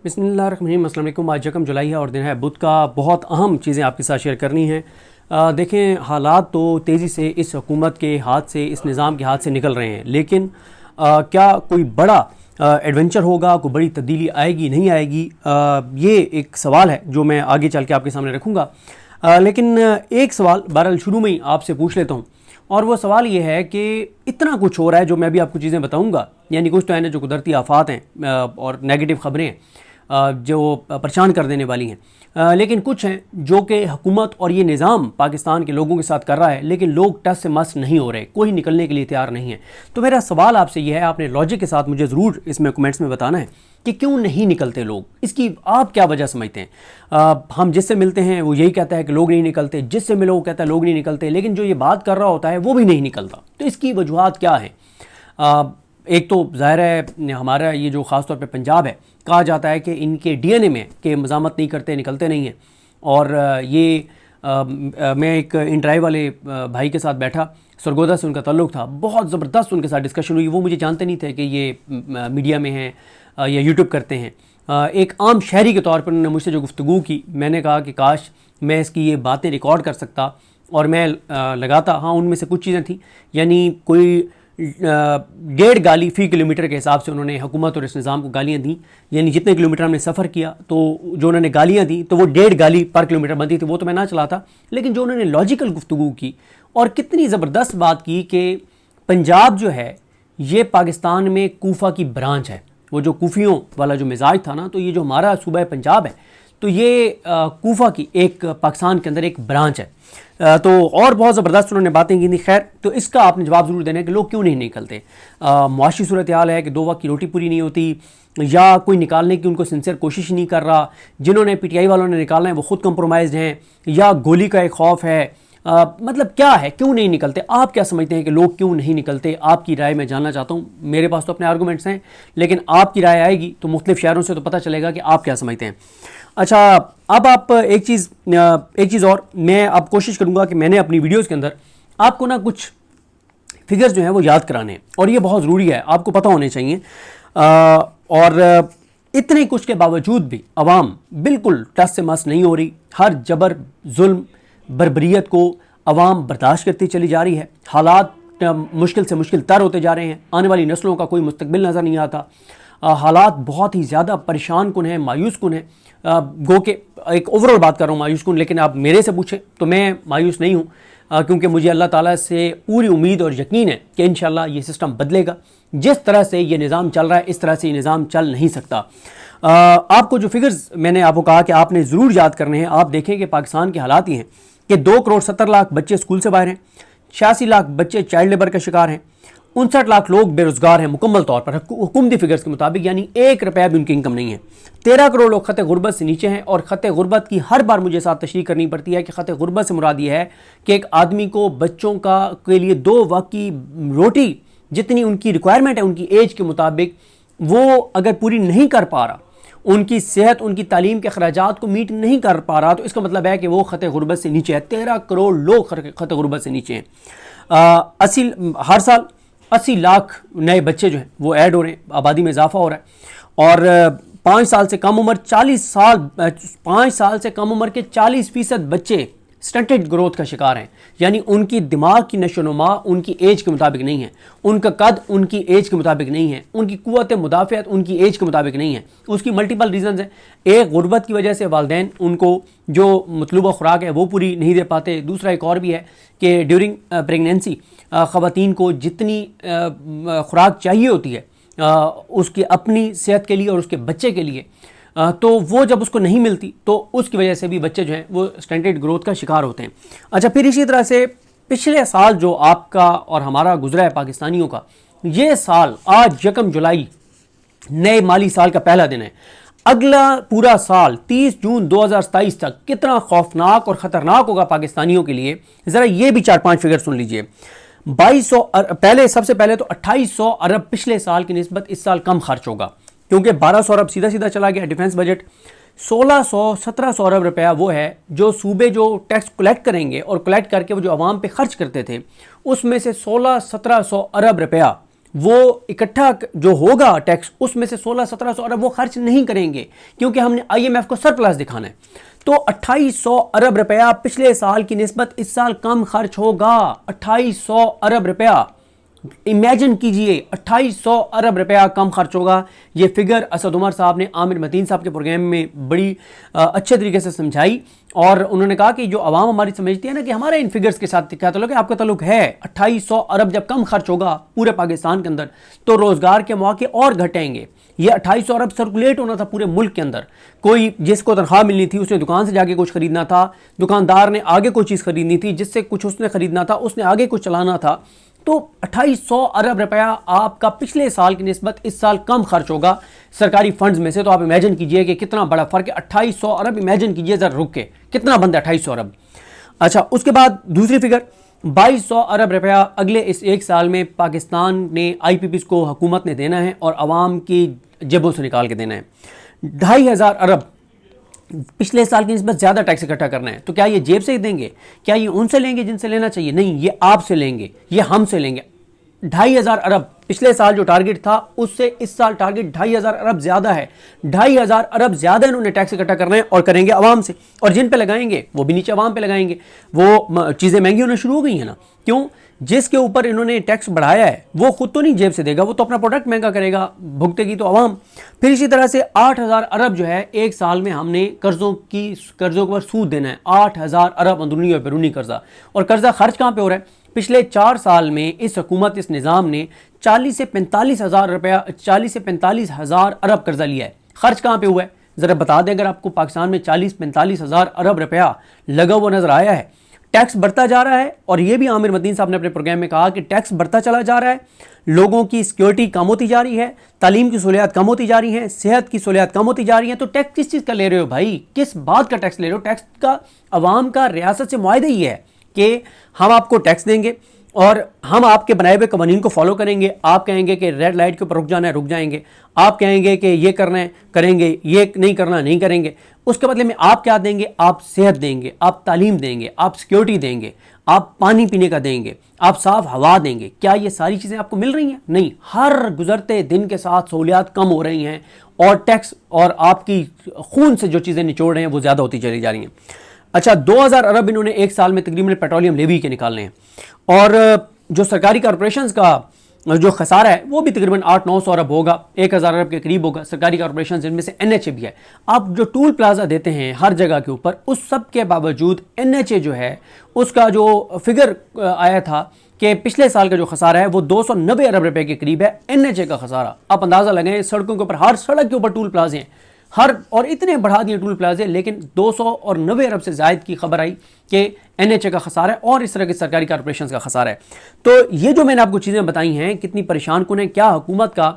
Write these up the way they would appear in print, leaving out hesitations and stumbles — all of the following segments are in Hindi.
बिस्मिल्लाहिर्रहमानिर्रहीम। अस्सलाम वालेकुम। आज यकम जुलाई है और दिन है बुध का। बहुत अहम चीज़ें आपके साथ शेयर करनी हैं। देखें, हालात तो तेज़ी से इस हुकूमत के हाथ से, इस निज़ाम के हाथ से निकल रहे हैं, लेकिन क्या कोई बड़ा एडवेंचर होगा, कोई बड़ी तब्दीली आएगी नहीं आएगी, ये एक सवाल है जो मैं आगे चल के आपके सामने रखूँगा। लेकिन एक सवाल बहरहाल शुरू में ही आपसे पूछ लेता हूँ, और वो सवाल ये है कि इतना कुछ हो रहा है जो मैं भी आपको चीज़ें बताऊंगा, यानी कुछ तो है ना जो कुदरती आफात हैं और नेगेटिव ख़बरें हैं जो परेशान कर देने वाली हैं, लेकिन कुछ हैं जो कि हुकूमत और ये निज़ाम पाकिस्तान के लोगों के साथ कर रहा है, लेकिन लोग टस से मस नहीं हो रहे, कोई निकलने के लिए तैयार नहीं है। तो मेरा सवाल आपसे ये है, आपने लॉजिक के साथ मुझे ज़रूर इसमें कमेंट्स में बताना है कि क्यों नहीं निकलते लोग, इसकी आप क्या वजह समझते हैं। हम जिससे मिलते हैं वो यही कहता है कि लोग नहीं निकलते, जिससे मिलो वो कहता है लोग नहीं निकलते, लेकिन जो ये बात कर रहा होता है वो भी नहीं निकलता। तो इसकी वजूहत क्या है? एक तो ज़ाहिर है हमारा ये जो ख़ास तौर पे पंजाब है, कहा जाता है कि इनके डीएनए में कि मज़ामत नहीं करते, निकलते नहीं हैं। और मैं एक इंटराई वाले भाई के साथ बैठा, सरगोदा से उनका ताल्लुक़ था, बहुत ज़बरदस्त उनके साथ डिस्कशन हुई। वो मुझे जानते नहीं थे कि ये मीडिया में हैं या यूट्यूब करते हैं। एक आम शहरी के तौर पर उन्होंने मुझसे जो गुफ्तगू की, मैंने कहा कि काश मैं इसकी ये बातें रिकॉर्ड कर सकता और मैं लगाता। हाँ, उनमें से कुछ चीज़ें थी, यानी कोई 1.5 गाली फ़ी किलोमीटर के हिसाब से उन्होंने हुकूमत और इस निज़ाम को गालियाँ दी, यानी जितने किलोमीटर हमने सफ़र किया तो जो उन्होंने गालियाँ दी तो वो 1.5 गाली पर किलोमीटर बनती थी, वो तो मैं ना चलाता। लेकिन जो उन्होंने लॉजिकल गुफ्तगू की और कितनी ज़बरदस्त बात की कि पंजाब जो है ये पाकिस्तान में कूफा की ब्रांच है। वो जो कूफियों वाला जो मिजाज था ना, तो ये जो हमारा सूबा पंजाब है, तो ये कूफा की एक पाकिस्तान के अंदर एक ब्रांच है। तो और बहुत ज़बरदस्त उन्होंने बातें की थी। खैर, तो इसका आपने जवाब ज़रूर देना है कि लोग क्यों नहीं निकलते। मुआशी सूरत हाल है कि 2 वक्त की रोटी पूरी नहीं होती, या कोई निकालने की उनको सिंसियर कोशिश नहीं कर रहा, जिन्होंने पीटीआई वालों ने निकालना है वो ख़ुद कंप्रोमाइज़ हैं, या गोली का एक खौफ है। मतलब क्या है, क्यों नहीं निकलते? आप क्या समझते हैं कि लोग क्यों नहीं निकलते? आपकी राय मैं जानना चाहता हूँ। मेरे पास तो अपने आर्गूमेंट्स हैं, लेकिन आपकी राय आएगी तो मुख्तलिफ शहरों से तो पता चलेगा कि आप क्या समझते हैं। अच्छा, अब आप एक चीज़ और मैं अब कोशिश करूँगा कि मैंने अपनी वीडियोज़ के अंदर आपको ना कुछ फिगर्स जो हैं वो याद कराने हैं, और ये बहुत ज़रूरी है, आपको पता होने चाहिए। और इतने कुछ के बावजूद भी अवाम बिल्कुल टस से मस नहीं हो रही। हर जबर, जुल्म, बर्बरियत को अवाम बर्दाश्त करती चली जा रही है। हालात मुश्किल से मुश्किल तर होते जा रहे हैं। आने वाली नस्लों का कोई मुस्तकबिल नज़र नहीं आता। हालात बहुत ही ज़्यादा परेशान कुन है, मायूस कुन है। गो के एक ओवरऑल बात कर रहा हूँ मायूस कुन, लेकिन आप मेरे से पूछें तो मैं मायूस नहीं हूँ, क्योंकि मुझे अल्लाह ताला से पूरी उम्मीद और यकीन है कि इंशाल्लाह ये सिस्टम बदलेगा। जिस तरह से ये निज़ाम चल रहा है इस तरह से ये निज़ाम चल नहीं सकता। आपको जो फिगर्स मैंने आपको कहा कि आपने ज़रूर याद करने हैं, आप देखें कि पाकिस्तान के हालात ये हैं कि 2,70,00,000 बच्चे स्कूल से बाहर हैं, 86 लाख बच्चे चाइल्ड लेबर का शिकार हैं, 59 लाख लोग बेरोजगार हैं मुकम्मल तौर पर हुकूमती फिगर्स के मुताबिक, यानी 1 रुपया भी उनकी इनकम नहीं है। 13 करोड़ लोग खत गुर्बत से नीचे हैं, और खत गुर्बत की हर बार मुझे साथ तशरीह करनी पड़ती है कि खत गुर्बत से मुराद ये है कि एक आदमी को बच्चों के लिए 2 वक्त की रोटी जितनी उनकी रिक्वायरमेंट है उनकी एज के मुताबिक, वो अगर पूरी नहीं कर पा रहा, उनकी सेहत, उनकी तालीम के अखराजात को मीट नहीं कर पा रहा, तो इसका मतलब है कि वो खत गुर्बत से नीचे है। 13 करोड़ लोग खत गुर्बत से नीचे हैं। हर साल 80 लाख नए बच्चे जो हैं वो ऐड हो रहे हैं, आबादी में इजाफा हो रहा है। और 5 साल से कम उम्र 5 साल से कम उम्र के 40% बच्चे स्टंटेड ग्रोथ का शिकार हैं, यानी उनकी दिमाग की नशोनुमा उनकी एज के मुताबिक नहीं है, उनका कद उनकी एज के मुताबिक नहीं है, उनकी कुव्वत मुदाफ़ियत उनकी एज के मुताबिक नहीं है। उसकी मल्टीपल रीज़न्स हैं। एक, गुर्बत की वजह से वालिदैन उनको जो मतलूबा खुराक है वो पूरी नहीं दे पाते। दूसरा एक और भी है कि ड्यूरिंग प्रेगनेंसी ख़वातीन को जितनी खुराक चाहिए होती है उसकी अपनी सेहत के लिए और उसके बच्चे के लिए, तो वो जब उसको नहीं मिलती तो उसकी वजह से भी बच्चे जो हैं वो स्टंटेड ग्रोथ का शिकार होते हैं। अच्छा, फिर इसी तरह से पिछले साल जो आपका और हमारा गुजरा है पाकिस्तानियों का, ये साल आज यकम जुलाई नए माली साल का पहला दिन है। अगला पूरा साल 30 जून 2027 तक कितना खौफनाक और ख़तरनाक होगा पाकिस्तानियों के लिए, ज़रा ये भी 4-5 फिगर सुन लीजिए। 2200 सबसे पहले तो 2800 अरब पिछले साल की निस्बत इस साल कम खर्च होगा, क्योंकि 1200 अरब सीधा सीधा चला गया डिफेंस बजट। 1600-1700 अरब रुपया वो है जो सूबे जो टैक्स कलेक्ट करेंगे, और कलेक्ट करके वो जो आवाम पे खर्च करते थे उसमें से 1600-1700 अरब रुपया वो इकट्ठा जो होगा टैक्स, उसमें से 1600-1700 अरब वो खर्च नहीं करेंगे, क्योंकि हमने IMF को सरप्लस दिखाना है। तो 2800 अरब रुपया पिछले साल की निस्बत इस साल कम खर्च होगा। 2800 अरब रुपया, इमेजिन कीजिए, 2800 अरब रुपया कम खर्च होगा। ये फिगर असद उमर साहब ने आमिर मतीन साहब के प्रोग्राम में बड़ी अच्छे तरीके से समझाई, और उन्होंने कहा कि जो आवाम हमारी समझती है ना कि हमारे इन फिगर्स के साथ क्या ताल्लुक है, आपका ताल्लुक है। 2800 अरब जब कम खर्च होगा पूरे पाकिस्तान के अंदर, तो रोजगार के मौके और घटेंगे। ये 2800 अरब सर्कुलेट होना था पूरे मुल्क के अंदर। कोई जिसको तनख्वाह मिलनी थी उसने दुकान से जाके कुछ खरीदना था, दुकानदार ने आगे कोई चीज़ खरीदनी थी, जिससे कुछ उसने खरीदना था, उसने आगे कुछ चलाना था। तो 2800 अरब रुपया आपका पिछले साल की निस्बत इस साल कम खर्च होगा सरकारी फंड्स में से। तो आप इमेजिन कीजिए कि कितना बड़ा फर्क है। 2800 अरब, इमेजिन कीजिए जरा रुक के, कितना बनता है 2800 अरब। अच्छा, उसके बाद दूसरी फिगर 2200 अरब रुपया अगले इस एक साल में पाकिस्तान ने IPPs को हुकूमत ने देना है और आवाम की जेबों से निकाल के देना है। 2500 अरब पिछले साल की निस्बत ज़्यादा टैक्स इकट्ठा करना है। तो क्या ये जेब से ही देंगे? क्या ये उनसे लेंगे जिनसे लेना चाहिए? नहीं, ये आपसे लेंगे, ये हमसे लेंगे। 2500 अरब पिछले साल जो टारगेट था उससे इस साल टारगेट 2500 अरब ज़्यादा है। 2500 अरब ज़्यादा इन्होंने टैक्स इकट्ठा करना है और करेंगे आवाम से, और जिन पे लगाएंगे वो भी नीचे आवाम पे लगाएंगे। वो चीज़ें महंगी होना शुरू हो गई हैं ना, क्यों? जिसके ऊपर इन्होंने टैक्स बढ़ाया है वो खुद तो नहीं जेब से देगा, वो तो अपना प्रोडक्ट महंगा करेगा, भुगतेगी तो आवाम। फिर इसी तरह से 8000 अरब जो है एक साल में हमने कर्जों के ऊपर सूद देना है। 8000 अरब अंदरूनी और बैरूनी कर्जा। और कर्जा खर्च कहाँ पे हो रहा है? पिछले 4 साल में इस हुकूमत, इस निज़ाम ने 40 से 45 हज़ार रुपया, 40 से 45 हज़ार अरब कर्जा लिया है। खर्च कहाँ पे हुआ है ज़रा बता दें। अगर आपको पाकिस्तान में 40-45 हज़ार अरब रुपया लगा हुआ नजर आया है। टैक्स बढ़ता जा रहा है, और यह भी आमिर मतीन साहब ने अपने प्रोग्राम में कहा कि टैक्स बढ़ता चला जा रहा है। लोगों की सिक्योरिटी कम होती जा रही है, तालीम की सहूलियात कम होती जा रही हैं, सेहत की सहूलियात कम होती जा रही हैं। तो टैक्स किस चीज़ का ले रहे हो भाई? किस बात का टैक्स ले रहे हो? टैक्स का अवाम का रियासत से मुआहदा ही है कि हम आपको टैक्स देंगे और हम आपके बनाए हुए कवानीन को फॉलो करेंगे। आप कहेंगे कि रेड लाइट के ऊपर रुक जाना है, रुक जाएंगे। आप कहेंगे कि ये करना है, करेंगे, ये नहीं करना, नहीं करेंगे। उसके बदले में आप क्या देंगे? आप सेहत देंगे, आप तालीम देंगे, आप सिक्योरिटी देंगे, आप पानी पीने का देंगे, आप साफ हवा देंगे। क्या ये सारी चीज़ें आपको मिल रही हैं? नहीं। हर गुजरते दिन के साथ सहूलियात कम हो रही हैं, और टैक्स और आपकी खून से जो चीज़ें निचोड़ रहे हैं वो ज़्यादा होती चली जा रही हैं। अच्छा, 2000 अरब इन्होंने एक साल में तकरीबन पेट्रोलियम लेवी के निकालने हैं, और जो सरकारी कॉरपोरेशंस का जो खसारा है वो भी तकरीबन 800-900 अरब होगा, 1000 अरब के करीब होगा। सरकारी कॉरपोरेशन जिनमें से NHA भी है। आप जो टूल प्लाजा देते हैं हर जगह के ऊपर, उस सब के बावजूद NHA जो है उसका जो फिगर आया था कि पिछले साल का जो खसारा है वो 290 अरब रुपए के करीब है। NHA का खसारा आप अंदाज़ा लगाएं। सड़कों के ऊपर, हर सड़क के ऊपर टूल प्लाजे हैं, हर, और इतने बढ़ा दिए टूल प्लाजे, लेकिन 290 अरब से ज़ायद की खबर आई कि NHA का खसारा है और इस तरह के सरकारी कॉरपोरेशन का खसारा है। तो ये जो मैंने आपको चीज़ें बताई हैं कितनी परेशान कुन है। क्या हुकूमत का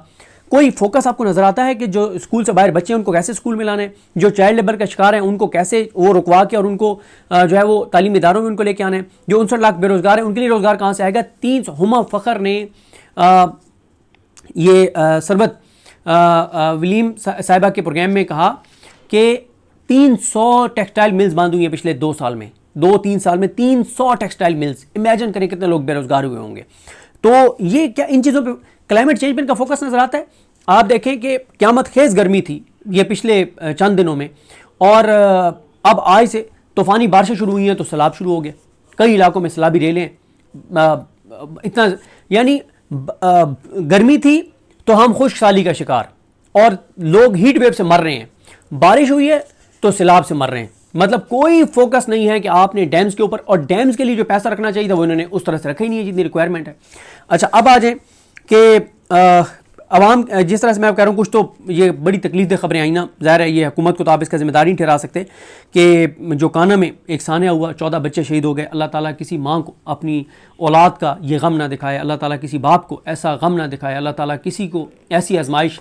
कोई फोकस आपको नजर आता है कि जो स्कूल से बाहर बच्चे हैं उनको कैसे स्कूल में लाना है, जो चाइल्ड लेबर का शिकार हैं उनको कैसे वो रुकवा के और उनको जो है वो तालीमी इदारों में उनको लेके आना है, जो 59 लाख बेरोजगार हैं उनके लिए रोजगार कहाँ से आएगा। 3 हुमा फ़खर ने ये सरबत विलीम साहिबा के प्रोग्राम में कहा कि 300 टेक्सटाइल मिल्स बंद हुई हैं पिछले 2 साल में, 2-3 साल में 300 टेक्सटाइल मिल्स। इमेजिन करें कितने लोग बेरोजगार हुए होंगे। तो ये क्या इन चीज़ों पे क्लाइमेट चेंज पे इनका फोकस नजर आता है। आप देखें कि क़यामत खेज गर्मी थी ये पिछले चंद दिनों में, और अब आज से तूफ़ानी बारिशें शुरू हुई हैं तो सैलाब शुरू हो गया। कई इलाकों में सैलाबी रेलें, इतना यानी गर्मी थी तो हम खुश्क साली का शिकार, और लोग हीट वेव से मर रहे हैं। बारिश हुई है तो सैलाब से मर रहे हैं। मतलब कोई फोकस नहीं है कि आपने डैम्स के ऊपर, और डैम्स के लिए जो पैसा रखना चाहिए था वो इन्होंने उस तरह से रखा ही नहीं है जितनी रिक्वायरमेंट है। अच्छा, अब आ जाए कि अवाम, जिस तरह से मैं आप कह रहा हूँ कुछ तो ये बड़ी तकलीफ दे खबरें आई ना, ज़ाहिर है ये हुकूमत को तो आप इसका जिम्मेदारी नहीं ठहरा सकते कि जो काना में एक सान्या हुआ, 14 बच्चे शहीद हो गए। अल्लाह ताला किसी माँ को अपनी औलाद का ये गम ना दिखाए, अल्लाह ताला किसी बाप को ऐसा गम ना दिखाए, अल्लाह ताला किसी को ऐसी आजमाइश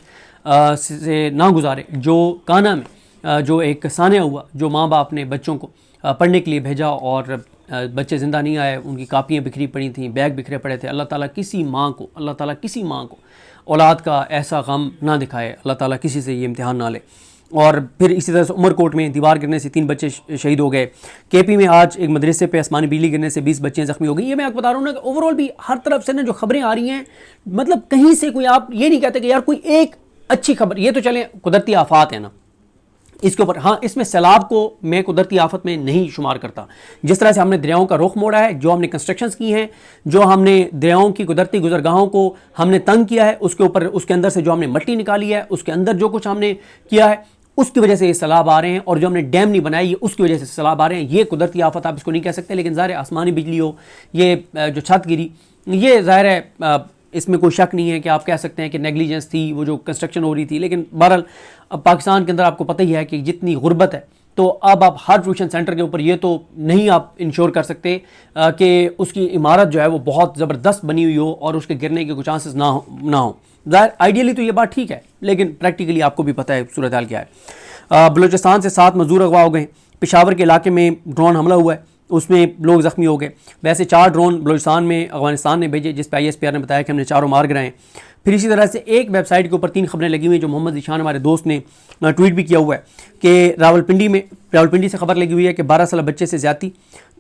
से ना गुजारे। जो काना में जो एक सान्या हुआ, जो माँ बाप ने बच्चों को पढ़ने के लिए भेजा और बच्चे ज़िंदा नहीं आए, उनकी कापियाँ बिखरी पड़ी थीं, बैग बिखरे पड़े थे। अल्लाह ताला किसी माँ को, अल्लाह ताला किसी माँ को औलाद का ऐसा गम ना दिखाए, अल्लाह ताला किसी से ये इम्तिहान ना ले। और फिर इसी तरह से उमरकोट में दीवार गिरने से 3 बच्चे शहीद हो गए। केपी में आज एक मदरसे पे आसमानी बिजली गिरने से 20 बच्चे जख्मी हो गए। ये मैं आपको बता रहा हूँ ना कि ओवरऑल भी हर तरफ से ना जो खबरें आ रही हैं, मतलब कहीं से कोई आप ये नहीं कहते कि यार कोई एक अच्छी खबर, ये तो चले कुदरती आफात है ना इसके ऊपर, हाँ इसमें सैलाब को मैं कुदरती आफत में नहीं शुमार करता। जिस तरह से हमने दरियाओं का रुख मोड़ा है, जो हमने कंस्ट्रक्शंस की हैं, जो हमने दरियाओं की कुदरती गुजरगाहों को हमने तंग किया है, उसके ऊपर उसके अंदर से जो हमने मट्टी निकाली है, उसके अंदर जो कुछ हमने किया है, उसकी वजह से ये सैलाब आ रहे हैं। और जो हमने डैम नहीं बनाई उसकी वजह से सैलाब आ रहे हैं। ये कुदरती आफत आप इसको नहीं कह सकते। लेकिन ज़ाहिर है आसमानी बिजली हो, ये जो छत गिरी, ये ज़ाहिर है इसमें कोई शक नहीं है कि आप कह सकते हैं कि नेग्लिजेंस थी, वो जो कंस्ट्रक्शन हो रही थी। लेकिन बहरहाल अब पाकिस्तान के अंदर आपको पता ही है कि जितनी गुर्बत है, तो अब आप हर ट्यूशन सेंटर के ऊपर ये तो नहीं आप इंश्योर कर सकते कि उसकी इमारत जो है वो बहुत ज़बरदस्त बनी हुई हो और उसके गिरने के कुछ चांसेस ना हो। ज़ाहिर आइडियली तो ये बात ठीक है, लेकिन प्रैक्टिकली आपको भी पता है सूरत हाल क्या है। बलूचिस्तान से 7 मजदूर अगवा हो गए। पेशावर के इलाके में ड्रोन हमला हुआ है, उसमें लोग ज़ख्मी हो गए। वैसे 4 ड्रोन बलूचिस्तान में अफगानिस्तान ने भेजे, जिस पर ISPR ने बताया कि हमने 4 मार गिराए। फिर इसी तरह से एक वेबसाइट के ऊपर 3 खबरें लगी हुई हैं, जो मोहम्मद ईशान हमारे दोस्त ने ट्वीट भी किया हुआ है कि रावलपिंडी से खबर लगी हुई है कि 12 साल बच्चे से ज्यादती।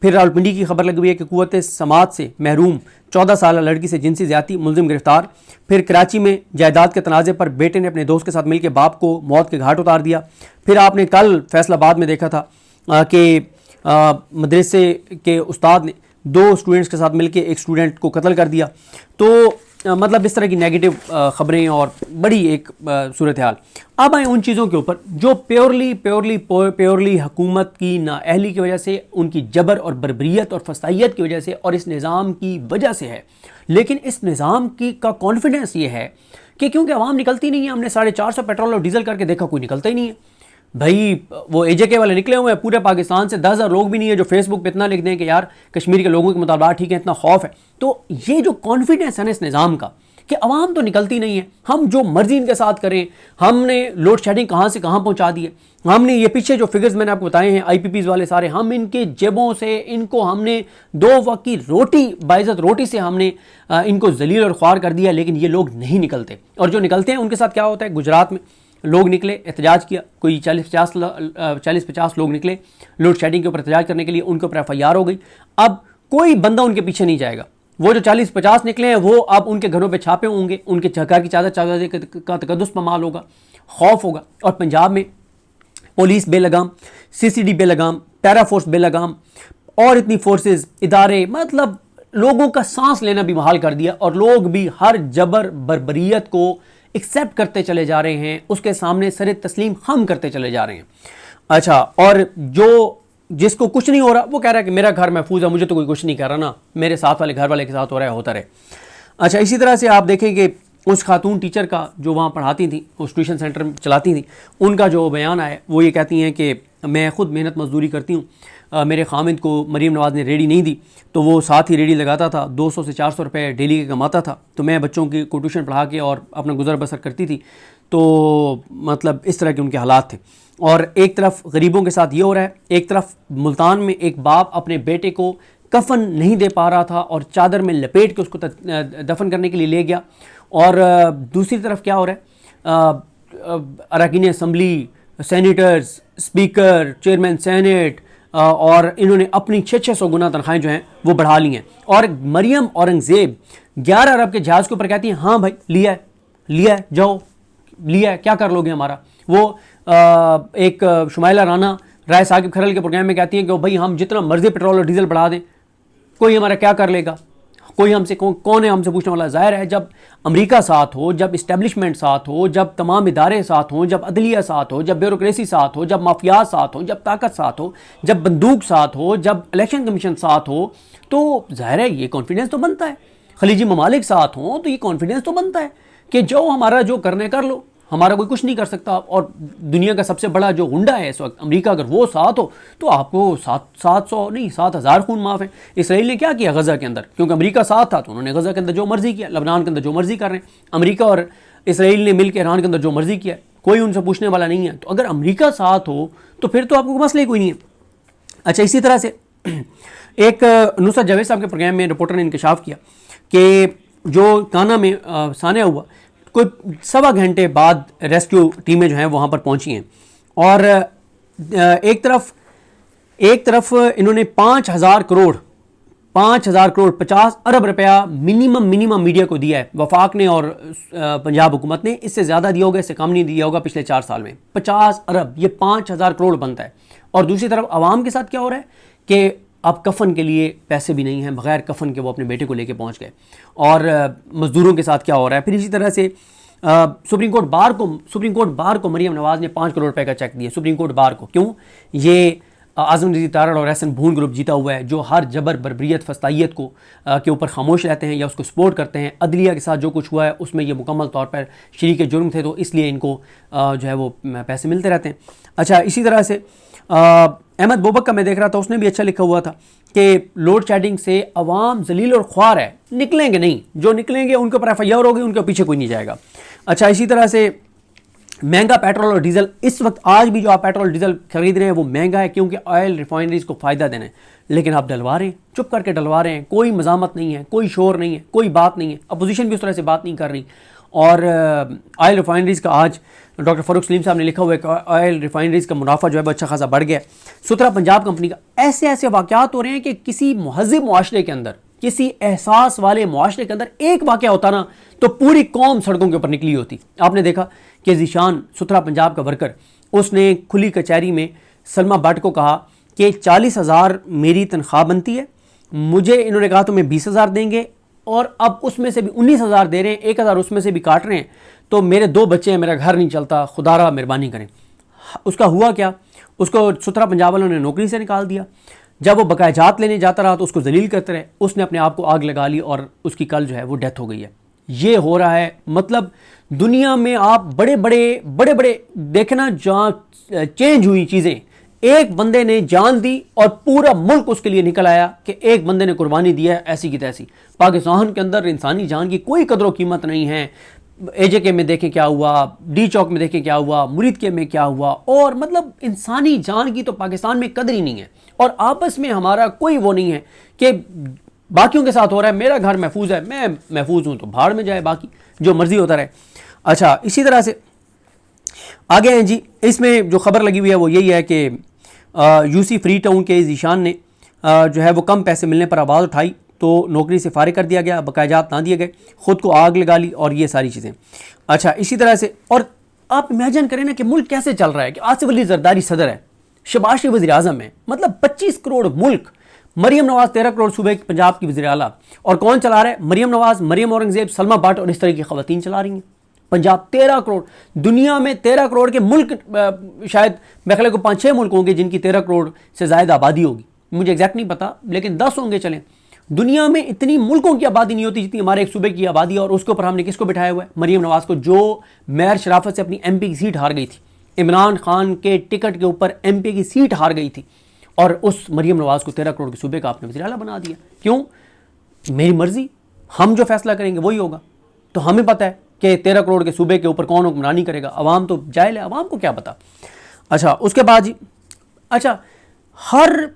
फिर रावलपिंडी की खबर लगी हुई है कि कुव्वत समात से महरूम 14 साल लड़की से जिनसी ज्यादती, मुलजिम गिरफ्तार। फिर कराची में जायदाद के तनाज़े पर बेटे ने अपने दोस्त के साथ मिलकर बाप को मौत के घाट उतार दिया। फिर आपने कल फैसलाबाद में देखा था कि मदरसे के उस्ताद ने 2 स्टूडेंट्स के साथ मिलकर एक स्टूडेंट को कत्ल कर दिया। तो मतलब इस तरह की नेगेटिव खबरें और बड़ी एक सूरत हाल। अब आए उन चीज़ों के ऊपर जो प्योरली हुकूमत की नाअहली की वजह से, उनकी जबर और बर्बरियत और फसाइयत की वजह से और इस निज़ाम की वजह से है। लेकिन इस निज़ाम की का कॉन्फिडेंस ये है कि क्योंकि आवाम निकलती नहीं है। हमने 450 पेट्रोल और डीजल करके देखा, कोई निकलता ही नहीं है भाई। वो AJK वाले निकले हुए हैं पूरे पाकिस्तान से, 10,000 लोग भी नहीं है जो फेसबुक पे इतना लिख दें कि यार कश्मीर के लोगों के मुताबिक ठीक है, इतना खौफ है। तो ये जो कॉन्फिडेंस है ना इस निज़ाम का कि अवाम तो निकलती नहीं है, हम जो मर्जी इनके साथ करें। हमने लोड शेडिंग कहाँ से कहाँ पहुँचा दी है। हमने ये पीछे जो फिगर्स मैंने आपको बताए हैं IPPs वाले सारे, हम इनके जेबों से इनको हमने 2 वक्त की रोटी, बाइज़्ज़त रोटी से हमने इनको जलील और ख्वार कर दिया। लेकिन ये लोग नहीं निकलते, और जो निकलते हैं उनके साथ क्या होता है। गुजरात में लोग निकले, एहतजाज किया, कोई 40-50 लोग निकले लोड शेडिंग के ऊपर एहतजाज करने के लिए, उनके ऊपर FIR हो गई। अब कोई बंदा उनके पीछे नहीं जाएगा। वो जो 40-50 निकले हैं वो अब उनके घरों पे छापे होंगे, उनके घर की चादर का तकद्दुस पमाल होगा, खौफ होगा। और पंजाब में पुलिस बेलगाम, CCD बेलगाम, पैरा फोर्स बेलगाम और इतनी फोर्सेस, इदारे, मतलब लोगों का सांस लेना भी मुहाल कर दिया। और लोग भी हर जबर बर्बरियत को एक्सेप्ट करते चले जा रहे हैं, उसके सामने सर तस्लीम खम करते चले जा रहे हैं। अच्छा, और जो जिसको कुछ नहीं हो रहा वो कह रहा है कि मेरा घर महफूज है, मुझे तो कोई कुछ नहीं कह रहा ना, मेरे साथ वाले घर वाले के साथ हो रहा है, होता रहे। अच्छा, इसी तरह से आप देखें कि उस खातून टीचर का जो वहाँ पढ़ाती थी, उस ट्यूशन सेंटर में चलाती थी, उनका जो बयान आया वो ये कहती हैं कि मैं ख़ुद मेहनत मजदूरी करती हूँ, मेरे खामिद को मरीम नवाज़ ने रेडी नहीं दी तो वो साथ ही रेडी लगाता था, 200 से 400 रुपये डेली के कमाता था। तो मैं बच्चों की को ट्यूशन पढ़ा के और अपना गुजर बसर करती थी। तो मतलब इस तरह के उनके हालात थे। और एक तरफ गरीबों के साथ ये हो रहा है, एक तरफ मुल्तान में एक बाप अपने बेटे को कफन नहीं दे पा रहा था और चादर में लपेट के उसको दफन करने के लिए ले गया। और दूसरी तरफ क्या हो रहा है, अरकान assembly, senators, speaker, chairman senate, और इन्होंने अपनी 600 गुना तनख्वाहें जो हैं वो बढ़ा ली हैं। और मरियम औरंगज़ेब 11 अरब के जहाज़ के ऊपर कहती हैं हाँ भाई लिया है जाओ, लिया है, क्या कर लोगे हमारा। वो एक शुमाइला राना राय साकिब खरल के प्रोग्राम में कहती हैं कि भाई हम जितना मर्जी पेट्रोल और डीजल बढ़ा दें, कोई हमारा क्या कर लेगा, कोई हमसे कौन है हमसे पूछने वाला। ज़ाहिर है जब अमेरिका साथ हो, जब इस्टेब्लिशमेंट साथ हो, जब तमाम इदारे साथ हों, जब अदलिया साथ हो, जब ब्यूरोक्रेसी साथ हो, जब माफिया साथ हो, जब ताकत साथ हो, जब बंदूक साथ हो, जब इलेक्शन कमीशन साथ हो, तो ज़ाहिर है ये कॉन्फिडेंस तो बनता है। खलीजी ममालिक साथ हों तो ये कॉन्फिडेंस तो बनता है कि जो हमारा जो करने कर लो, हमारा कोई कुछ नहीं कर सकता। और दुनिया का सबसे बड़ा जो गुंडा है इस वक्त अमेरिका, अगर वो साथ हो तो आपको 700 नहीं 7,000 खून माफ़ है। इसराइल ने क्या किया गज़ा के अंदर, क्योंकि अमेरिका साथ था तो उन्होंने गज़ा के अंदर जो मर्जी किया, लबनान के अंदर जो मर्जी कर रहे हैं। अमेरिका और इसराइल ने मिलकर ईरान के अंदर जो मर्जी किया, कोई उनसे पूछने वाला नहीं है। तो अगर अमेरिका साथ हो तो फिर तो आपको मसले कोई नहीं है। अच्छा, इसी तरह से एक नुसरत जावेद साहब के प्रोग्राम में रिपोर्टर ने इंकशाफ किया कि जो काना में सानिया हुआ, कोई 1.25 घंटे बाद रेस्क्यू टीमें जो हैं वहाँ पर पहुँची हैं और एक तरफ इन्होंने 5,000 करोड़ 50 अरब रुपया मिनिमम मीडिया को दिया है वफाक ने और पंजाब हुकूमत ने। इससे ज़्यादा दिया होगा, इससे कम नहीं दिया होगा पिछले 4 साल में। 50 अरब, ये 5,000 करोड़ बनता है। और दूसरी तरफ आवाम के साथ क्या हो रहा है कि अब कफन के लिए पैसे भी नहीं हैं, बगैर कफन के वो अपने बेटे को लेके पहुंच गए। और मजदूरों के साथ क्या हो रहा है। फिर इसी तरह से सुप्रीम कोर्ट बार को मरियम नवाज ने 5 करोड़ रुपए का चेक दिया सुप्रीम कोर्ट बार को। क्यों? ये आजम रज़ी तारड़ और एहसन भून ग्रुप जीता हुआ है, जो हर जबर बर्बरियत फस्तायत को के ऊपर खामोश रहते हैं या उसको सपोर्ट करते हैं। अदलिया के साथ जो कुछ हुआ है उसमें ये मुकम्मल तौर पर शरीक जुर्म थे, तो इसलिए इनको जो है वो पैसे मिलते रहते हैं। अच्छा, इसी तरह से अहमद बोबक का मैं देख रहा था, उसने भी अच्छा लिखा हुआ था कि लोड शेडिंग से अवाम जलील और ख्वार है, निकलेंगे नहीं, जो निकलेंगे उनके ऊपर FIR होगी, उनके पीछे कोई नहीं जाएगा। अच्छा, इसी तरह से महंगा पेट्रोल और डीजल, इस वक्त आज भी जो आप पेट्रोल डीजल खरीद रहे हैं वो महंगा है क्योंकि ऑयल रिफाइनरीज को फ़ायदा देना है, लेकिन आप डलवा रहे हैं, चुप करके डलवा रहे हैं, कोई मजामत नहीं है, कोई शोर नहीं है, कोई बात नहीं है, अपोजिशन भी उस तरह से बात नहीं कर रही। और ऑयल रिफाइनरीज का आज डॉक्टर फ़ारूक सलीम साहब ने लिखा हुआ है कि ऑयल रिफाइनरीज का मुनाफा जो है वो अच्छा खासा बढ़ गया। सुथरा पंजाब कंपनी का ऐसे ऐसे वाक़यात हो रहे हैं कि किसी महज़िब मुआशरे के अंदर, किसी एहसास वाले मुआशरे के अंदर एक वाक़या होता ना तो पूरी कौम सड़कों के ऊपर निकली होती। आपने देखा कि ज़ीशान सुथरा पंजाब का वर्कर, उसने खुली कचहरी में सलमा भट्ट को कहा कि 40,000 मेरी तनख्वाह बनती है, मुझे इन्होंने कहा तुम्हें 20,000 देंगे और अब उसमें से भी 19,000 दे रहे हैं, 1,000 उसमें से भी काट रहे हैं, तो मेरे 2 बच्चे हैं, मेरा घर नहीं चलता, खुदारा मेहरबानी करें। उसका हुआ क्या? उसको सुथरा पंजाब वालों ने नौकरी से निकाल दिया। जब वो बकायाजात लेने जाता रहा तो उसको जलील करते रहे, उसने अपने आप को आग लगा ली और उसकी कल जो है वो डेथ हो गई है। ये हो रहा है, मतलब दुनिया में आप बड़े बड़े देखना जहाँ चेंज हुई चीज़ें, एक बंदे ने जान दी और पूरा मुल्क उसके लिए निकल आया कि एक बंदे ने कुर्बानी दी है ऐसी की तैसी। पाकिस्तान के अंदर इंसानी जान की कोई कदर कीमत नहीं है। AJK में देखें क्या हुआ, डी चौक में देखें क्या हुआ, मुरीदके में क्या हुआ, और मतलब इंसानी जान की तो पाकिस्तान में कदर ही नहीं है। और आपस में हमारा कोई वो नहीं है कि बाकियों के साथ हो रहा है, मेरा घर महफूज है, मैं महफूज हूँ तो भाड़ में जाए, बाकी जो मर्जी होता रहे। अच्छा, इसी तरह से आगे हैं जी, इसमें जो खबर लगी हुई है वो यही है कि UC फ्री टाउन के ज़ीशान ने जो है वो कम पैसे मिलने पर आवाज़ उठाई तो नौकरी से फारिग कर दिया गया, बकायाजात ना दिए गए, ख़ुद को आग लगा ली और ये सारी चीज़ें। अच्छा, इसी तरह से, और आप इमेजिन करें ना कि मुल्क कैसे चल रहा है कि आसिफ अली जरदारी सदर है, शहबाज शरीफ वज़ीर आज़म है, मतलब 25 करोड़ मुल्क, मरियम नवाज 13 करोड़ सूबे पंजाब की वज़ीर आला, और कौन चला रहा है? मरियम नवाज, मरियम औरंगज़ेब, सलमा भट्ट और इस तरह की ख़वातीन चला रही हैं। पंजाब 13 करोड़, दुनिया में 13 करोड़ के मुल्क, शायद मेरे ख्याल को 5-6 मुल्क होंगे जिनकी 13 करोड़ से ज़्यादा आबादी होगी, मुझे एग्जैक्ट नहीं पता, लेकिन 10 होंगे चलें। दुनिया में इतनी मुल्कों की आबादी नहीं होती जितनी हमारे एक सूबे की आबादी है, और उसके ऊपर हमने किसको बिठाया हुआ है? मरियम नवाज को, जो मेयर शराफत से अपनी MP की सीट हार गई थी, इमरान खान के टिकट के ऊपर MP की सीट हार गई थी, और उस मरियम नवाज को 13 करोड़ के सूबे का आपने वज़ीर आला बना दिया। क्यों? मेरी मर्जी, हम जो फैसला करेंगे वही होगा। तो हमें पता है कि 13 करोड़ के सूबे के ऊपर कौन हुक्मरानी करेगा, अवाम तो जाहिल है, अवाम को क्या पता। अच्छा, उसके बाद जी, अच्छा, हर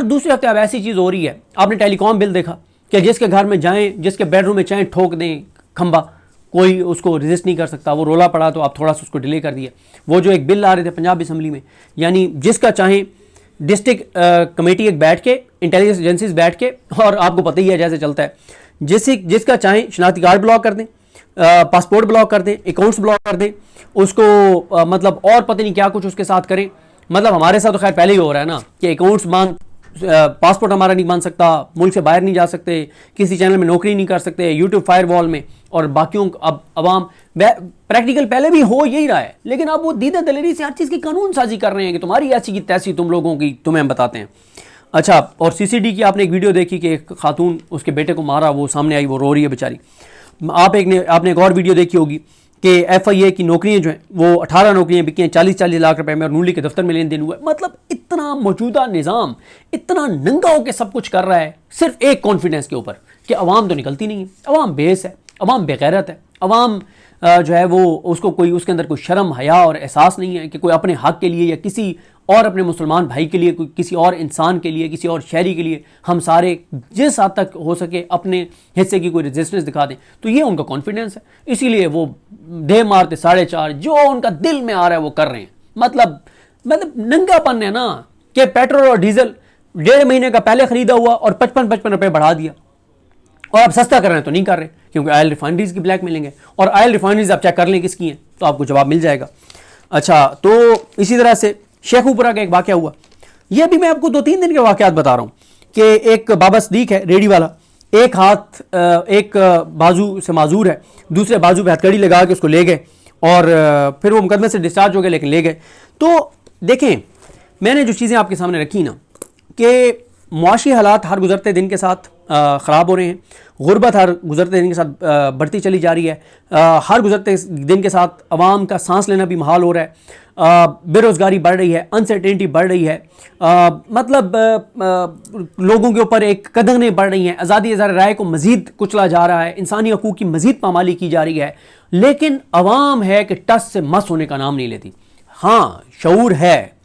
दूसरे हफ्ते अब ऐसी चीज़ हो रही है, आपने टेलीकॉम बिल देखा कि जिसके घर में जाएं, जिसके बेडरूम में चाहें ठोक दें खंबा, कोई उसको रेजिस्ट नहीं कर सकता, वो रोला पड़ा तो आप थोड़ा सा उसको डिले कर दिया। वो जो एक बिल आ रहे थे पंजाब असम्बली में, यानी जिसका चाहें डिस्ट्रिक्ट कमेटी एक बैठ के, इंटेलिजेंस एजेंसीज बैठ के, और आपको पता ही है जैसे चलता है, जिसका चाहें शनाख्ती कार्ड ब्लॉक कर दें, पासपोर्ट ब्लॉक कर दें, अकाउंट्स ब्लॉक कर दें, उसको मतलब और पता नहीं क्या कुछ उसके साथ करें। मतलब हमारे साथ तो खैर पहले ही हो रहा है ना कि अकाउंट्स बांध, पासपोर्ट हमारा नहीं बन सकता, मुल्क से बाहर नहीं जा सकते, किसी चैनल में नौकरी नहीं कर सकते, यूट्यूब फायरवॉल में, और बाकियों अब अवाम प्रैक्टिकल पहले भी हो यही रहा है, लेकिन अब वो दीदा दलेरी से हर चीज़ की कानून साजी कर रहे हैं कि तुम्हारी ऐसी की तैसी, तुम लोगों की तुम्हें हम बताते हैं। अच्छा, और CCD की आपने एक वीडियो देखी कि एक खातून उसके बेटे को मारा, वो सामने आई, वो रो रही है बेचारी। आपने एक और वीडियो देखी होगी कि FIA की नौकरियां जो हैं वो 18 नौकरियां बिकी हैं 40-40 लाख रुपए में, और नूली के दफ्तर में लेन देन हुआ है। मतलब इतना मौजूदा निज़ाम इतना नंगा होकर सब कुछ कर रहा है सिर्फ एक कॉन्फिडेंस के ऊपर कि अवाम तो निकलती नहीं है, अवाम बेस है, अवाम बेगैरत है, अवाम जो है वो उसको कोई, उसके अंदर कोई शर्म हया और एहसास नहीं है कि कोई अपने हक के लिए या किसी और अपने मुसलमान भाई के लिए, कोई किसी और इंसान के लिए, किसी और शहरी के लिए हम सारे जिस हद तक हो सके अपने हिस्से की कोई रेजिस्टेंस दिखा दें। तो ये उनका कॉन्फिडेंस है, इसीलिए वो दे मारते 4.5 जो उनका दिल में आ रहा है वो कर रहे हैं। मतलब नंगापन है ना कि पेट्रोल और डीजल 1.5 महीने का पहले खरीदा हुआ और 55 रुपए बढ़ा दिया, और आप सस्ता कर रहे हैं तो नहीं कर रहे क्योंकि ऑयल रिफाइनरीज की ब्लैक मिलेंगे, और ऑयल रिफाइनरीज आप चेक कर लें किसकी हैं तो आपको जवाब मिल जाएगा। अच्छा, तो इसी तरह से शेखुपुरा का एक वाकया हुआ, ये अभी मैं आपको 2-3 दिन के वाकयात बता रहा हूँ कि एक बाबा सदीक है रेडी वाला, एक हाथ एक बाजू से माजूर है, दूसरे बाजू पे हथकड़ी लगा के उसको ले गए और फिर वो मुकदमे से डिस्चार्ज हो गए लेकिन ले गए। तो देखें, मैंने जो चीज़ें आपके सामने रखी ना कि मुआशी हालात हर गुजरते दिन के साथ ख़राब हो रहे हैं, गुर्बत हर गुजरते दिन के साथ बढ़ती चली जा रही है, हर गुजरते दिन के साथ अवाम का सांस लेना भी महाल हो रहा है, बेरोज़गारी बढ़ रही है, अनसर्टेनिटी बढ़ रही है, मतलब लोगों के ऊपर एक कदगनें बढ़ रही हैं, आज़ादी इज़हार राय को मज़ीद कुचला जा रहा है, इंसानी हकूक़ की मज़ीद पामाली की जा रही है, लेकिन अवाम है कि टस से मस होने का नाम नहीं लेती। हाँ, शऊर है,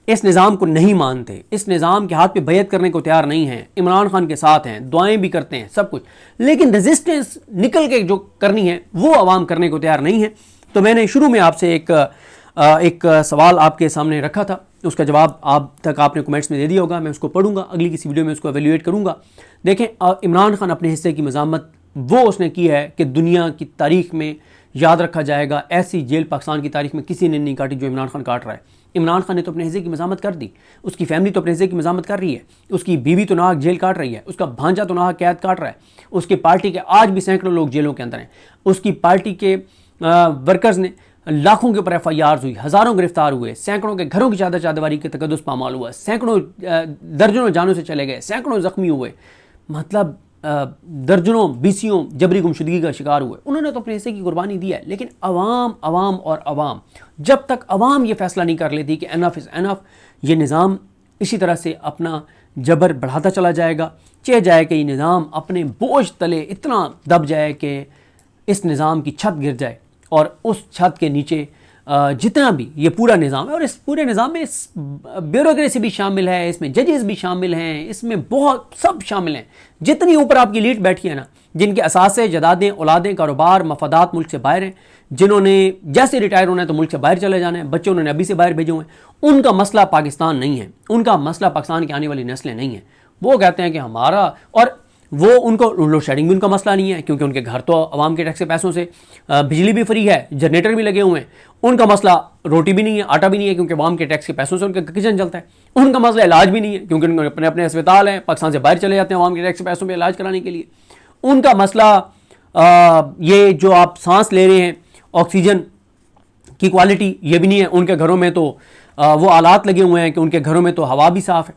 इस निज़ाम को नहीं मानते, इस निज़ाम के हाथ पे बैयत करने को तैयार नहीं हैं, इमरान खान के साथ हैं, दुआएं भी करते हैं, सब कुछ, लेकिन रेजिस्टेंस निकल के जो करनी है वो अवाम करने को तैयार नहीं है। तो मैंने शुरू में आपसे एक सवाल आपके सामने रखा था, उसका जवाब आप तक आपने कमेंट्स में दे दिया होगा, मैं उसको पढ़ूंगा, अगली किसी वीडियो में उसको एवेल्यूएट करूंगा। देखें, इमरान खान अपने हिस्से की मज़ामत वो उसने की है कि दुनिया की तारीख में याद रखा जाएगा, ऐसी जेल पाकिस्तान की तारीख में किसी ने नहीं काटी जो इमरान खान काट रहा है। इमरान खान ने तो अपने हिस्से की मज़ामत कर दी, उसकी फैमिली तो अपने हिस्से की मज़ामत कर रही है, उसकी बीवी तो नाहक जेल काट रही है, उसका भांजा तो नाहक कैद काट रहा है, उसकी पार्टी के आज भी सैकड़ों लोग जेलों के अंदर हैं, उसकी पार्टी के वर्कर्स ने लाखों के ऊपर FIRs हुई, हज़ारों गिरफ्तार हुए, सैकड़ों के घरों की चादर चादरवारी के तकद्दुस पामाल हुआ, सैकड़ों दर्जनों जानों से चले गए, सैकड़ों ज़ख्मी हुए, मतलब दर्जनों बीसियों जबरी गुमशुदगी का शिकार हुए। उन्होंने तो अपने हिस्से की कुर्बानी दी है, लेकिन अवाम जब तक अवाम ये फैसला नहीं कर लेती कि एनफ इज़ एनफ, ये निज़ाम इसी तरह से अपना जबर बढ़ाता चला जाएगा, चाहे जाए कि ये निज़ाम अपने बोझ तले इतना दब जाए कि इस निज़ाम की छत गिर जाए और उस छत के नीचे जितना भी ये पूरा निज़ाम है, और इस पूरे निज़ाम में ब्यूरोक्रेसी भी शामिल है, इसमें जजेस भी शामिल हैं, इसमें बहुत सब शामिल हैं, जितनी ऊपर आपकी लीड बैठी है ना, जिनके असासे जदादें औलादें कारोबार मफादात मुल्क से बाहर हैं, जिन्होंने जैसे रिटायर होना है तो मुल्क से बाहर चले जाना है, बच्चे उन्होंने अभी से बाहर भेजे हुए हैं, उनका मसला पाकिस्तान नहीं है, उनका मसला पाकिस्तान की आने वाली नस्लें नहीं है। वो कहते हैं कि हमारा, और वो उनको लोड शेडिंग भी उनका मसला नहीं है क्योंकि उनके घर तो आवाम के टैक्स के पैसों से, बिजली भी फ्री है, जनरेटर भी लगे हुए हैं, उनका मसला रोटी भी नहीं है, आटा भी नहीं है क्योंकि आवाम के टैक्स के पैसों से उनका किचन चलता है, उनका मसला इलाज भी नहीं है क्योंकि उनके अपने अपने अस्पताल हैं, पाकिस्तान से बाहर चले जाते हैं आवाम के टैक्स के पैसों पर इलाज कराने के लिए, उनका मसला ये जो आप सांस ले रहे हैं ऑक्सीजन की क्वालिटी ये भी नहीं है, उनके घरों में तो वो आलात लगे हुए हैं कि उनके घरों में तो हवा भी साफ़ है,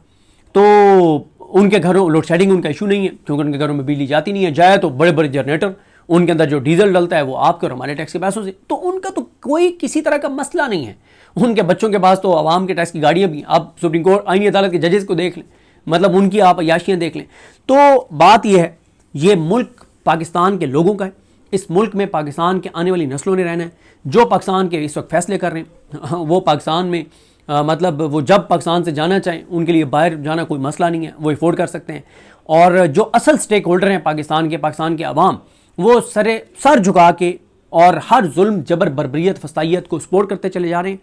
तो उनके घरों लोड शेडिंग उनका इशू नहीं है क्योंकि उनके घरों में बिजली जाती नहीं है, जाए तो बड़े बड़े जनरेटर, उनके अंदर जो डीजल डलता है वो आपके और हमारे टैक्स के पैसों से, तो उनका तो कोई किसी तरह का मसला नहीं है। उनके बच्चों के पास तो आवाम के टैक्स की गाड़ियाँ भी, आप सुप्रीम कोर्ट आईनी अदालत के जजेस को देख लें, मतलब उनकी आप अयाशियाँ देख लें। तो बात यह है, ये मुल्क पाकिस्तान के लोगों का है, इस मुल्क में पाकिस्तान के आने वाली नस्लों ने रहना है, जो पाकिस्तान के इस वक्त फैसले कर रहे हैं वो पाकिस्तान में मतलब वो जब पाकिस्तान से जाना चाहें उनके लिए बाहर जाना कोई मसला नहीं है, वो अफोर्ड कर सकते हैं, और जो असल स्टेक होल्डर हैं पाकिस्तान के अवाम, वो सर झुका के और हर जुल्म जबर बर्बरियत फसाइयत को सपोर्ट करते चले जा रहे हैं।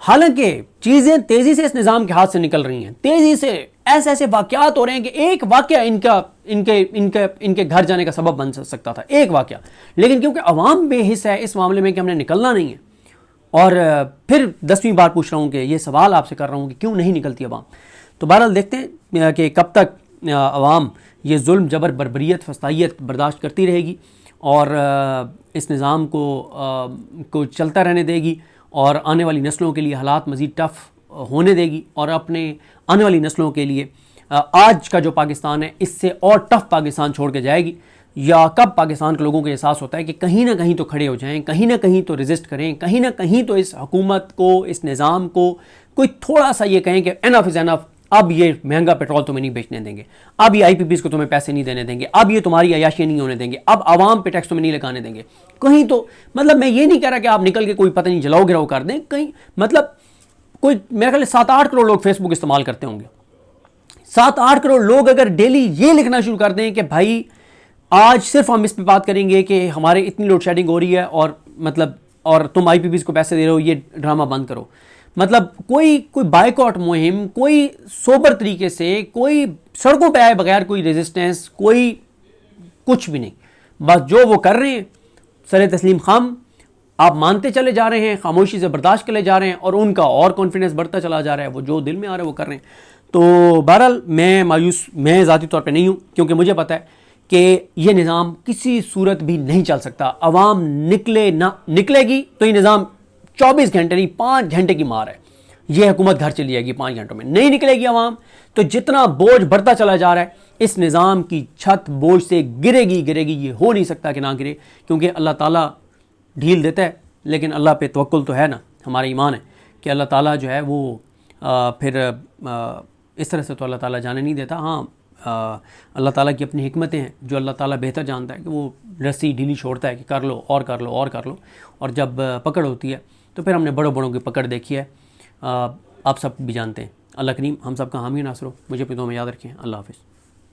हालांकि चीज़ें तेज़ी से इस निज़ाम के हाथ से निकल रही हैं, तेज़ी से ऐसे ऐसे वाक़यात हो रहे हैं कि एक वाक़या इनके घर जाने का सबब बन सकता था, एक वाक़या, लेकिन क्योंकि अवाम बेहिस है इस मामले में कि हमने निकलना नहीं है, और फिर 10वीं बार पूछ रहा हूँ कि ये सवाल आपसे कर रहा हूँ कि क्यों नहीं निकलती अवाम। तो बहरहाल देखते हैं कि कब तक अवाम ये जुल्म जबर बर्बरियत फसाइयत बर्दाश्त करती रहेगी और इस निज़ाम को चलता रहने देगी और आने वाली नस्लों के लिए हालात मज़ीद टफ़ होने देगी, और अपने आने वाली नस्लों के लिए आज का जो पाकिस्तान है इससे और टफ़ पाकिस्तान छोड़ के जाएगी, या कब पाकिस्तान के लोगों को एहसास होता है कि कहीं ना कहीं तो खड़े हो जाएं, कहीं ना कहीं तो रेजिस्ट करें, कहीं ना कहीं तो इस हुकूमत को, इस निज़ाम को कोई थोड़ा सा ये कहें कि एनफ इज़ एनफ, अब ये महंगा पेट्रोल तुम्हें नहीं बेचने देंगे, अब ये IPPs को तुम्हें पैसे नहीं देने देंगे, अब ये तुम्हारी अयाशी नहीं होने देंगे, अब आवाम पे टैक्स तुम्हें नहीं लगाने देंगे। कहीं तो मतलब मैं ये नहीं कह रहा कि आप निकल के कोई पता नहीं जलाओ गिराओ कर दें, कहीं मतलब कोई मेरे ख्याल 7-8 करोड़ लोग फेसबुक इस्तेमाल करते होंगे, 7-8 करोड़ लोग अगर डेली ये लिखना शुरू कर दें कि भाई आज सिर्फ हम इस पे बात करेंगे कि हमारे इतनी लोड शेडिंग हो रही है और मतलब और तुम IPPs को पैसे दे रहे हो, ये ड्रामा बंद करो, मतलब कोई कोई बाइकआउट मुहिम, कोई सोबर तरीके से, कोई सड़कों पे आए बगैर कोई रेजिस्टेंस, कोई कुछ भी नहीं। बस जो वो कर रहे हैं सरे तस्लीम खाम आप मानते चले जा रहे हैं, खामोशी से बर्दाश्त करे जा रहे हैं, और उनका और कॉन्फिडेंस बढ़ता चला जा रहा है। वो जो दिल में आ रहा है वो कर रहे हैं। तो बहरहाल मैं ज़ाती तौर पे नहीं हूँ, क्योंकि मुझे पता है कि ये निज़ाम किसी सूरत भी नहीं चल सकता। अवाम निकलेगी तो ये निज़ाम 24 घंटे नहीं 5 घंटे की मार है। ये हुकूमत घर चली जाएगी 5 घंटों में। नहीं निकलेगी अवाम तो जितना बोझ बढ़ता चला जा रहा है, इस निज़ाम की छत बोझ से गिरेगी। ये हो नहीं सकता कि ना गिरे, क्योंकि अल्लाह ताला ढील देता है, लेकिन अल्लाह पे तवक्कुल तो है ना। हमारा ईमान है कि अल्लाह ताला जो है वो फिर इस तरह से तो अल्लाह ताला जाने नहीं देता। हाँ, अल्लाह ताला की अपनी हिकमतें हैं जो अल्लाह ताला बेहतर जानता है कि वो रस्सी ढीली छोड़ता है कि कर लो और कर लो और कर लो, और जब पकड़ होती है तो फिर हमने बड़ों की पकड़ देखी है। आप सब भी जानते हैं। अल्लाह करीम हम सब का हामी नासर हो। मुझे अपनी दुआ में याद रखें। अल्लाह हाफ़िज़।